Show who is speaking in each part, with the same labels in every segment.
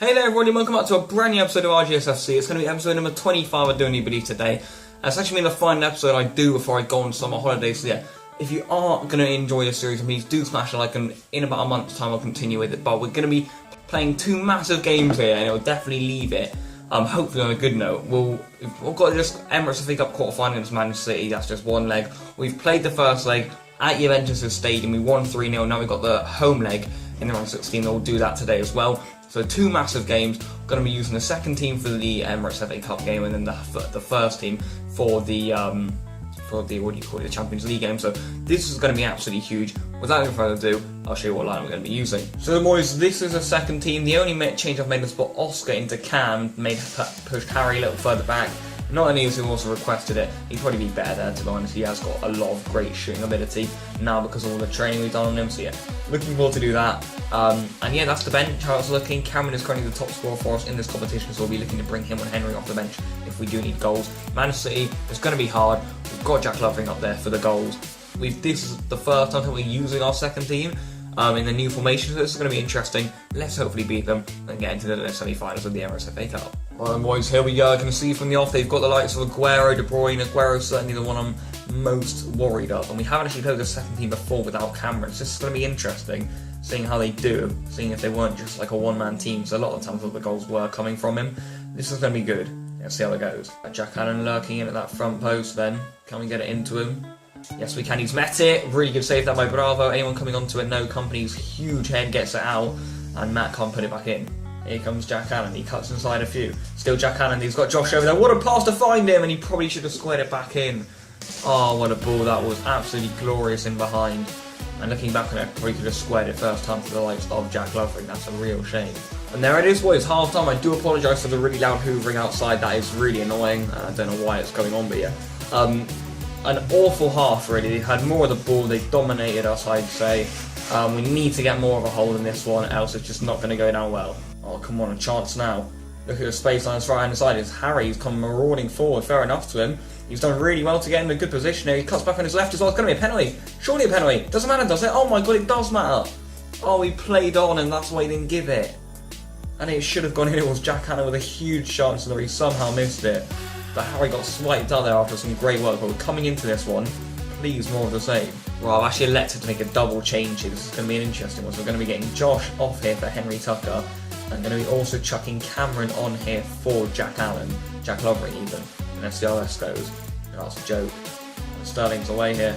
Speaker 1: Hey there everybody, welcome back to a brand new episode of Rgs Fc. It's going to be episode number 25 of Doing Anybody today. And it's actually been the final episode I do before I go on summer holidays. So yeah, if you are going to enjoy this series, please do smash a like, and in about a month's time I'll continue with it. But we're going to be playing two massive games here, and it'll definitely leave it, hopefully on a good note. We've got just Emirates FA Cup quarter-final against Man City. That's just one leg. We've played the first leg at Juventus Stadium. We won 3-0. Now we've got the home leg in the round 16. We'll do that today as well. So two massive games. We're going to be using the second team for the Emirates FA Cup game, and then the first team for the the Champions League game. So this is going to be absolutely huge. Without any further ado, I'll show you what line we're going to be using. So boys, this is the second team. The only change I've made is put Oscar into Cam, pushed Harry a little further back. Not only has he also requested it, he'd probably be better there, to be honest. He has got a lot of great shooting ability now because of all the training we've done on him. So yeah, looking forward to do that. And yeah, that's the bench, how it's looking. Cameron is currently the top scorer for us in this competition, so we'll be looking to bring him and Henry off the bench if we do need goals. Man City, it's going to be hard. We've got Jack Lovering up there for the goals. This is the first time that we're using our second team in the new formation, so this is going to be interesting. Let's hopefully beat them and get into the semi-finals of the Emirates FA Cup. Well then boys, here we go. I can see from the off they've got the likes of Aguero, De Bruyne. Aguero's certainly the one I'm most worried of, and we haven't actually played the second team before without Cameron, so this is going to be interesting, seeing how they do, seeing if they weren't just like a one-man team. So a lot of times all the goals were coming from him. This is going to be good. Let's see how it goes. Jack Allen lurking in at that front post then. Can we get it into him? Yes, we can. He's met it. Really good save that by Bravo. Anyone coming onto it? No. Company's huge head gets it out, and Matt can't put it back in. Here comes Jack Allen. He cuts inside a few. Still Jack Allen. He's got Josh over there. What a pass to find him, and he probably should have squared it back in. Oh, what a ball. That was absolutely glorious in behind. And looking back on it, probably could have squared it first time to the likes of Jack Lovering. That's a real shame. And there it is, boys. Half time. I do apologise for the really loud hoovering outside. That is really annoying. I don't know why it's going on, but yeah. An awful half, really. They had more of the ball. They dominated us, I'd say. We need to get more of a hold in this one, else it's just not going to go down well. Oh, come on, a chance now. Look at the space on his right-hand side. It's Harry. He's come marauding forward. Fair enough to him. He's done really well to get in a good position here. He cuts back on his left as well. It's going to be a penalty. Surely a penalty. Doesn't matter, does it? Oh my god, it does matter. Oh, he played on, and that's why he didn't give it. And it should have gone in. It was Jack Hanna with a huge chance, and he somehow missed it. But Harry got swiped out there after some great work. But we're coming into this one, please, more of the same. Well, I've actually elected to make a double change here. This is going to be an interesting one. So we're going to be getting Josh off here for Henry Tucker. I'm going to be also chucking Cameron on here for Jack Allen. Jack Lovering even. And let's see how this goes. That's a joke. And Sterling's away here.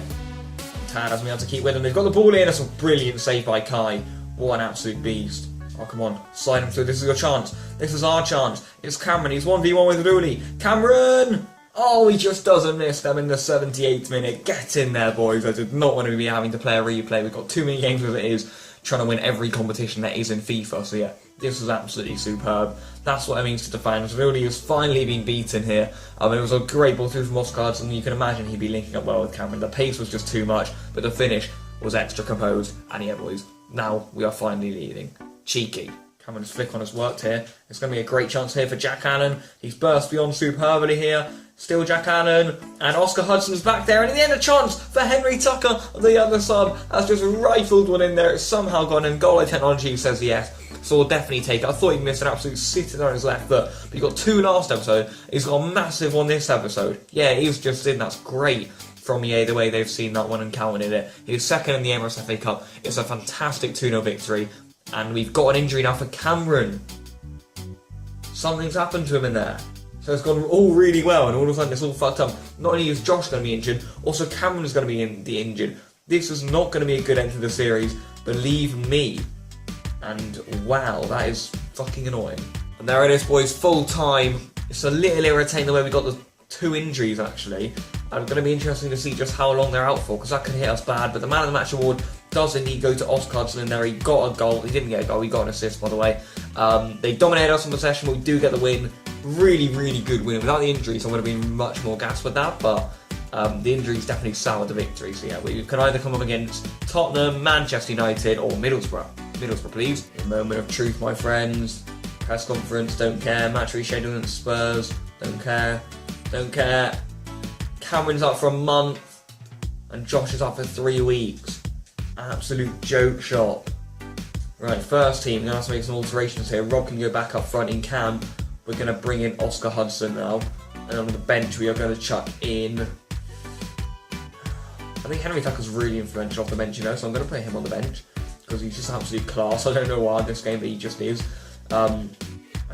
Speaker 1: Tad has me able to keep with him. They've got the ball in. That's a brilliant save by Kai. What an absolute beast. Oh, come on. Slide him through. This is your chance. This is our chance. It's Cameron. He's 1v1 with Rooney. Cameron! Oh, he just doesn't miss them in the 78th minute. Get in there, boys. I did not want to be having to play a replay. We've got too many games as it is, trying to win every competition that is in FIFA. So yeah, this was absolutely superb. That's what it means to the fans. Rooney has finally been beaten here. It was a great ball through from Oscar, and you can imagine he'd be linking up well with Cameron. The pace was just too much, but the finish was extra composed. And yeah, boys, now we are finally leading. Cheeky. Cameron's flick on has worked here. It's going to be a great chance here for Jack Allen. He's burst beyond superbly here. Still Jack Allen. And Oscar Hudson's back there. And in the end, a chance for Henry Tucker, the other sub, has just rifled one in there. It's somehow gone in. Goal line technology says yes. So we'll definitely take it. I thought he missed an absolute sitter on his left foot. But he got two last episode. He's got a massive one this episode. Yeah, he's just in. That's great from EA, the way they've seen that one and counted it. He's second in the Emirates FA Cup. It's a fantastic 2-0 victory. And we've got an injury now for Cameron. Something's happened to him in there. So it's gone all really well, and all of a sudden it's all fucked up. Not only is Josh going to be injured, also Cameron is going to be injured. This is not going to be a good end to the series, believe me. And wow, that is fucking annoying. And there it is, boys, full time. It's a little irritating the way we got the two injuries, actually. And it's going to be interesting to see just how long they're out for, because that could hit us bad. But the Man of the Match award does indeed go to Oscar Hudson in there. He got a goal. He didn't get a goal. He got an assist, by the way. They dominated us in possession, but we do get the win. Really, really good win. Without the injuries, I would have been much more gassed with that, but the injuries definitely soured the victory. So yeah, we can either come up against Tottenham, Manchester United, or Middlesbrough. Middlesbrough, please. A moment of truth, my friends. Press conference, don't care. Match rescheduling Spurs, don't care. Don't care. Cameron's up for a month, and Josh is up for 3 weeks. Absolute joke shop. Right, first team, we're going to have to make some alterations here. Rob can go back up front in cam. We're going to bring in Oscar Hudson now. And on the bench, we are going to chuck in... I think Henry Tucker's really influential off the bench, you know, so I'm going to play him on the bench. Because he's just absolute class. I don't know why in this game, but he just is. And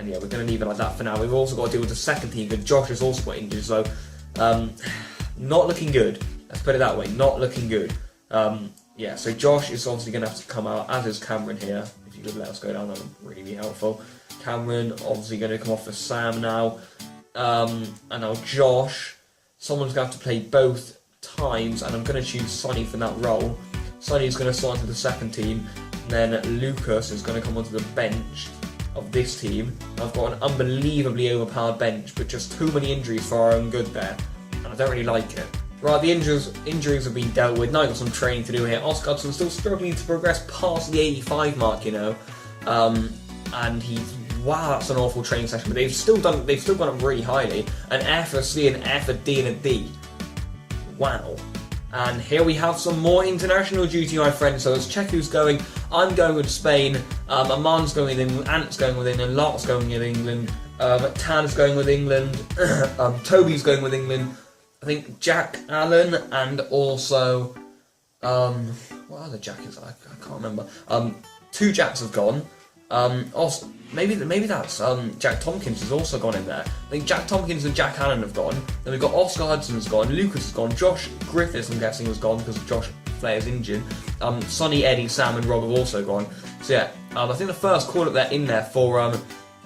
Speaker 1: yeah, we're going to leave it like that for now. We've also got to deal with the second team, because Josh has also got injured, so... not looking good. Let's put it that way, not looking good. Yeah, so Josh is obviously going to have to come out, as is Cameron here. If you could let us go down, that would really be helpful. Cameron obviously going to come off for Sam now. And now Josh, someone's going to have to play both times, and I'm going to choose Sonny for that role. Sonny's going to start into the second team, and then Lucas is going to come onto the bench of this team. I've got an unbelievably overpowered bench, but just too many injuries for our own good there, and I don't really like it. Right, the injuries have been dealt with. Now I've got some training to do here. Oscar Hudson's still struggling to progress past the 85 mark, you know, and wow, that's an awful training session. But they've still gone up really highly. An F, a C, an F, a D, and a D. Wow. And here we have some more international duty, my friends. So let's check who's going. I'm going with Spain. Aman's going with England. Ant's going with England. Lark's going with England. Tan's going with England. Toby's going with England. I think Jack Allen and also what other Jack is I can't remember. Two Jacks have gone. Also maybe that's Jack Tompkins has also gone in there. I think Jack Tompkins and Jack Allen have gone. Then we've got Oscar Hudson's gone, Lucas has gone, Josh Griffiths I'm guessing has gone because Josh Flair's injured. Sonny, Eddie, Sam and Rob have also gone. So yeah, I think the first call up there in there for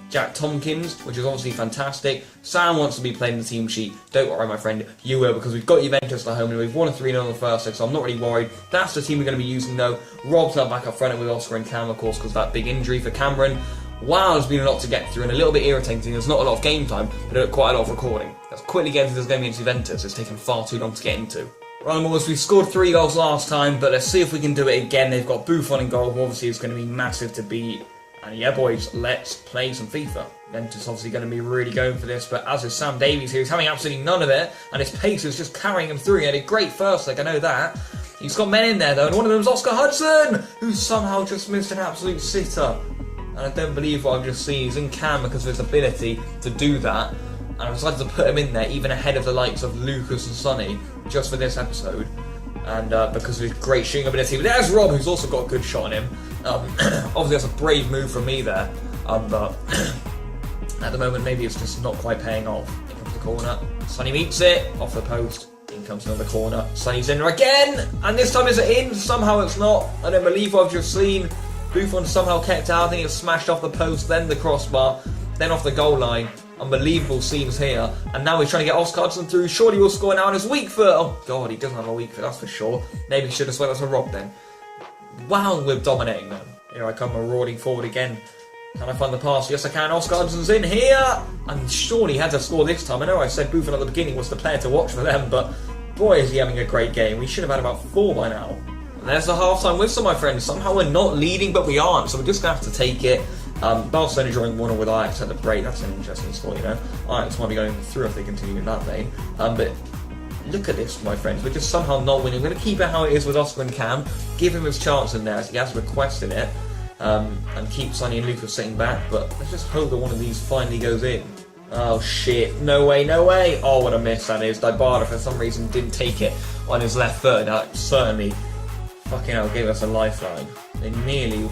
Speaker 1: Jack Tompkins, which is obviously fantastic. Sam wants to be playing the team sheet. Don't worry, my friend, you will, because we've got Juventus at home and we've won a 3-0 on the first leg, so I'm not really worried. That's the team we're going to be using, though. Rob's now back up front with Oscar and Cam, of course, because of that big injury for Cameron. Wow, there's been a lot to get through and a little bit irritating. There's not a lot of game time, but quite a lot of recording. Let's quickly get into this game against Juventus. It's taken far too long to get into. Right, boys, we scored 3 goals last time, but let's see if we can do it again. They've got Buffon in goal, who obviously is going to be massive to beat. And yeah, boys, let's play some FIFA. Juventus obviously going to be really going for this, but as is Sam Davies here, he's having absolutely none of it, and his pace is just carrying him through. He had a great first leg, I know that. He's got men in there though, and one of them is Oscar Hudson, who somehow just missed an absolute sitter. And I don't believe what I've just seen. He's in cam because of his ability to do that, and I decided to put him in there, even ahead of the likes of Lucas and Sonny, just for this episode. And because of his great shooting ability. But there's Rob, who's also got a good shot on him. Obviously that's a brave move from me there, but at the moment maybe it's just not quite paying off. In comes the corner, Sonny meets it, off the post, in comes another corner, Sonny's in there again, and this time is it in? Somehow it's not. I don't believe what I've just seen. Buffon somehow kept out, I think it smashed off the post, then the crossbar, then off the goal line. Unbelievable scenes here, and now he's trying to get Oscar Hudson through. Surely he'll score now on his weak foot. Oh god, he doesn't have a weak foot, that's for sure. Maybe he should have swept us a Rob then. Wow, we're dominating them. Here I come marauding forward again. Can I find the pass? Yes I can. Oscar Hudson's in here, and surely he had to score this time. I know I said Buffon at the beginning was the player to watch for them, but boy is he having a great game. We should have had about 4 by now. And there's the half-time whistle, my friends. Somehow we're not leading, but we aren't, so we're just going to have to take it. Barcelona drawing 1-0 with Ajax at the break. That's an interesting score, you know. Ajax might be going through if they continue in that vein. But look at this, my friends. We're just somehow not winning. We're going to keep it how it is with Oscar and Cam. Give him his chance in there as he has requested it. And keep Sonny and Lucas sitting back. But let's just hope that one of these finally goes in. Oh shit. No way, no way. Oh, what a miss that is. Dybala for some reason didn't take it on his left foot. That certainly fucking hell gave us a lifeline. They nearly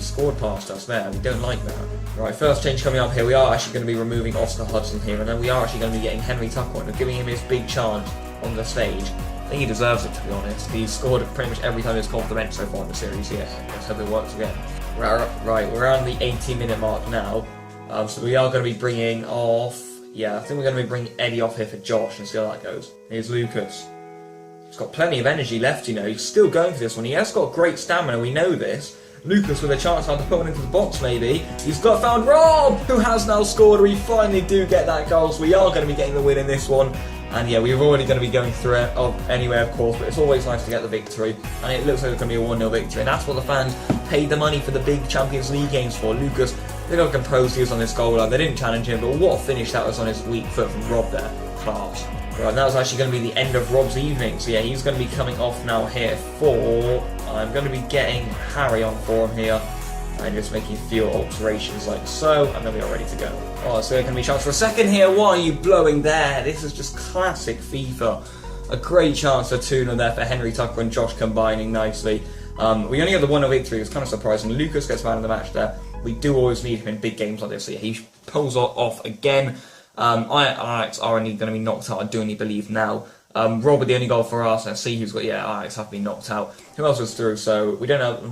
Speaker 1: scored past us there. We don't like that. Right, first change coming up here. We are actually going to be removing Oscar Hudson here, and then we are actually going to be getting Henry Tucker and giving him his big chance on the stage. I think he deserves it, to be honest. He's scored pretty much every time he's come off the bench so far in the series. Yeah, let's hope it works again. Right, we're on the 80-minute mark now. So we are going to be bringing off... Yeah, I think we're going to be bringing Eddie off here for Josh and see how that goes. Here's Lucas. He's got plenty of energy left, you know. He's still going for this one. He has got great stamina, we know this. Lucas with a chance now to put one into the box, maybe. He's got found Rob, who has now scored. We finally do get that goal, so we are going to be getting the win in this one. And yeah, we're already going to be going through it anyway, of course, but it's always nice to get the victory. And it looks like it's going to be a 1-0 victory. And that's what the fans paid the money for the big Champions League games for. Lucas, they got composed, he was on this goal line. They didn't challenge him, but what a finish that was on his weak foot from Rob there. Class. Right, that was actually going to be the end of Rob's evening. So yeah, he's going to be coming off now here for... I'm going to be getting Harry on for him here. And just making a few alterations like so, and then we are ready to go. Oh, so there can be a chance for a second here. Why are you blowing there? This is just classic FIFA. A great chance for 2-0 there for Henry Tucker and Josh combining nicely. We only got the 1-0 victory. It was kind of surprising. Lucas gets man of the match there. We do always need him in big games like this. So yeah, he pulls off again. Alex are only going to be knocked out, I do only believe now. Rob with the only goal for us. Let's see who's got, yeah, Alex have been knocked out. Who else was through? So we don't know.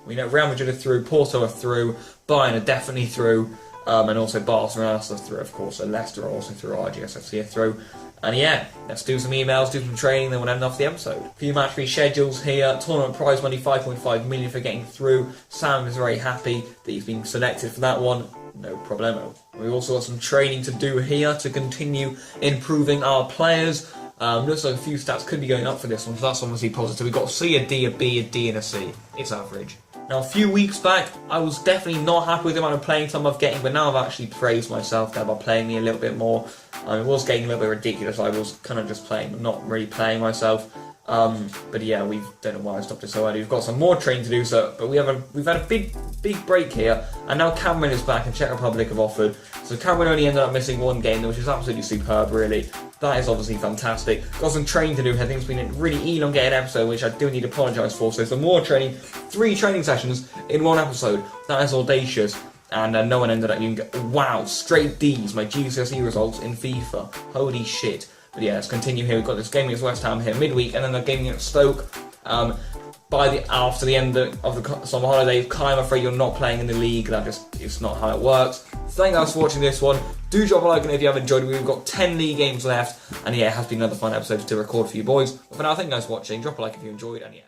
Speaker 1: We know Real Madrid are through, Porto are through, Bayern are definitely through, and also Barcelona are through, of course. So Leicester are also through, Rgs Fc are through. And yeah, let's do some emails, do some training, then we'll end off the episode. A few match schedules here. Tournament prize money, 5.5 million for getting through. Sam is very happy that he's been selected for that one. No problemo. We've also got some training to do here to continue improving our players. Looks like a few stats could be going up for this one, so that's obviously positive. We've got a C, a D, a B, a D, and a C. It's average. Now, a few weeks back, I was definitely not happy with the amount of playing time I'm getting, but now I've actually praised myself there by playing me a little bit more. It was getting a little bit ridiculous. I was kind of just playing, but not really playing myself. But yeah, we don't know why I stopped it so early. We've got some more training to do, but we've had a big break here, and now Cameron is back, and Czech Republic have offered. So Cameron only ended up missing one game, which is absolutely superb, really. That is obviously fantastic. Got some training to do. I think it's been a really elongated episode, which I do need to apologise for. So some more training, 3 training sessions in one episode. That is audacious. And no one ended up even wow, straight D's, my GCSE results in FIFA. Holy shit. But yeah, let's continue here. We've got this game against West Ham here midweek, and then the game against Stoke. After the end of the summer holidays, Kai, I'm afraid you're not playing in the league. That just is not how it works. Thank you guys for watching this one. Do drop a like on it if you have enjoyed it. We've got 10 league games left, and yeah, it has been another fun episode to record for you boys. But for now, thank you guys for watching. Drop a like if you enjoyed, and yeah.